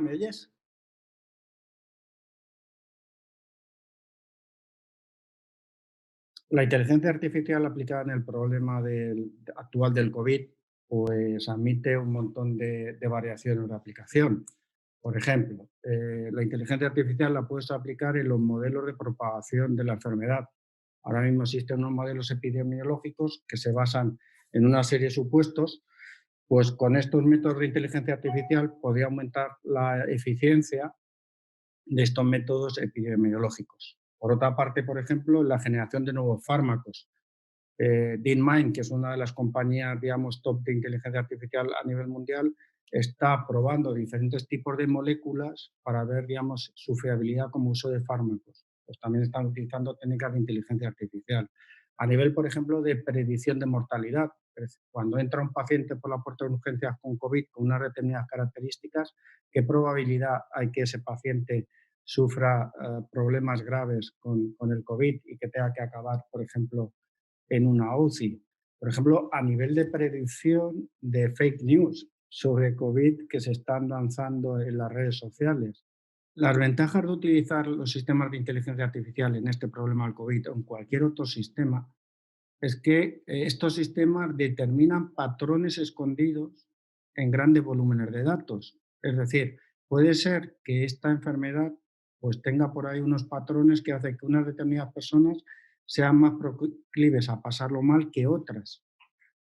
¿me oyes? La inteligencia artificial aplicada en el problema actual del COVID, pues admite un montón de variaciones de aplicación. Por ejemplo, la inteligencia artificial la puedes aplicar en los modelos de propagación de la enfermedad. Ahora mismo existen unos modelos epidemiológicos que se basan en una serie de supuestos. Pues con estos métodos de inteligencia artificial podría aumentar la eficiencia de estos métodos epidemiológicos. Por otra parte, por ejemplo, la generación de nuevos fármacos. DeepMind, que es una de las compañías, digamos, top de inteligencia artificial a nivel mundial, está probando diferentes tipos de moléculas para ver, digamos, su fiabilidad como uso de fármacos. Pues también están utilizando técnicas de inteligencia artificial. A nivel, por ejemplo, de predicción de mortalidad, es decir, cuando entra un paciente por la puerta de urgencias con COVID con unas determinadas características, ¿qué probabilidad hay que ese paciente sufra problemas graves con el COVID y que tenga que acabar, por ejemplo, en una UCI? Por ejemplo, a nivel de predicción de fake news sobre COVID que se están lanzando en las redes sociales. Las ventajas de utilizar los sistemas de inteligencia artificial en este problema del COVID o en cualquier otro sistema es que estos sistemas determinan patrones escondidos en grandes volúmenes de datos. Es decir, puede ser que esta enfermedad pues tenga por ahí unos patrones que hacen que unas determinadas personas sean más proclives a pasarlo mal que otras.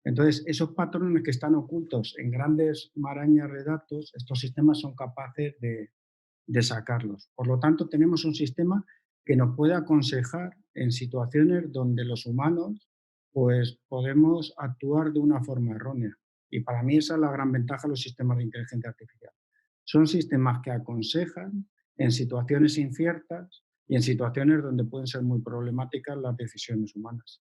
Entonces, esos patrones que están ocultos en grandes marañas de datos, estos sistemas son capaces de sacarlos. Por lo tanto, tenemos un sistema que nos puede aconsejar en situaciones donde los humanos pues podemos actuar de una forma errónea. Y para mí esa es la gran ventaja de los sistemas de inteligencia artificial. Son sistemas que aconsejan en situaciones inciertas y en situaciones donde pueden ser muy problemáticas las decisiones humanas.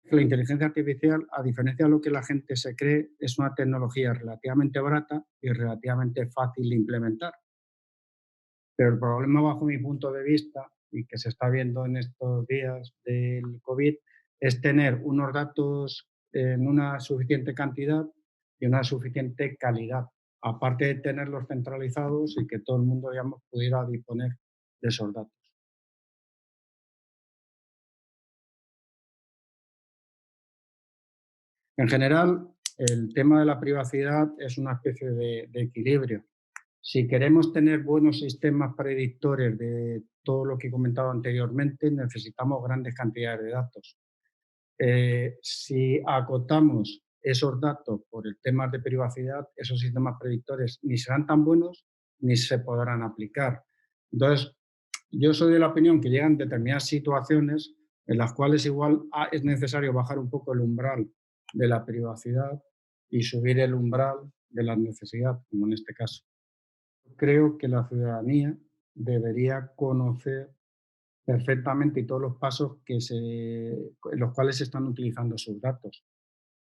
La inteligencia artificial, a diferencia de lo que la gente se cree, es una tecnología relativamente barata y relativamente fácil de implementar. Pero el problema, bajo mi punto de vista, y que se está viendo en estos días del COVID, es tener unos datos en una suficiente cantidad y una suficiente calidad, aparte de tenerlos centralizados y que todo el mundo, digamos, pudiera disponer de esos datos. En general, el tema de la privacidad es una especie de equilibrio. Si queremos tener buenos sistemas predictores de todo lo que he comentado anteriormente, necesitamos grandes cantidades de datos. Si acotamos esos datos por el tema de privacidad, esos sistemas predictores ni serán tan buenos ni se podrán aplicar. Entonces, yo soy de la opinión que llegan determinadas situaciones en las cuales igual es necesario bajar un poco el umbral de la privacidad y subir el umbral de la necesidad, como en este caso. Creo que la ciudadanía debería conocer perfectamente todos los pasos en los cuales se están utilizando sus datos.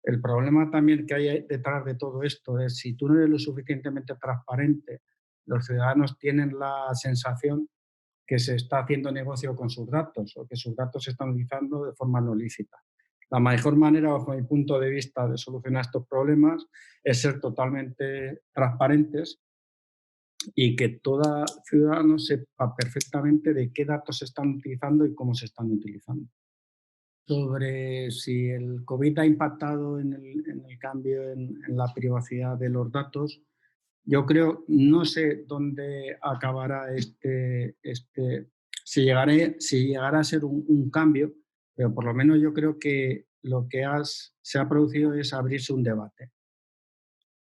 El problema también que hay detrás de todo esto es si tú no eres lo suficientemente transparente, los ciudadanos tienen la sensación que se está haciendo negocio con sus datos o que sus datos se están utilizando de forma no lícita. La mejor manera, bajo mi punto de vista, de solucionar estos problemas es ser totalmente transparentes y que todo ciudadano sepa perfectamente de qué datos se están utilizando y cómo se están utilizando. Sobre si el COVID ha impactado en el cambio en la privacidad de los datos, yo creo, no sé dónde acabará si llegará a ser un cambio, pero por lo menos yo creo que lo que se ha producido es abrirse un debate.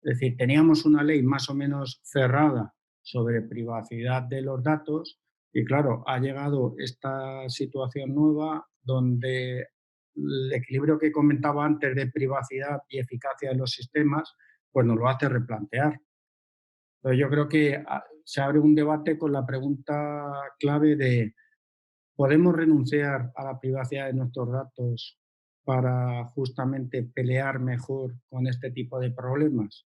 Es decir, teníamos una ley más o menos cerrada sobre privacidad de los datos y claro, ha llegado esta situación nueva donde el equilibrio que comentaba antes de privacidad y eficacia de los sistemas, pues nos lo hace replantear. Entonces yo creo que se abre un debate con la pregunta clave de ¿podemos renunciar a la privacidad de nuestros datos para justamente pelear mejor con este tipo de problemas?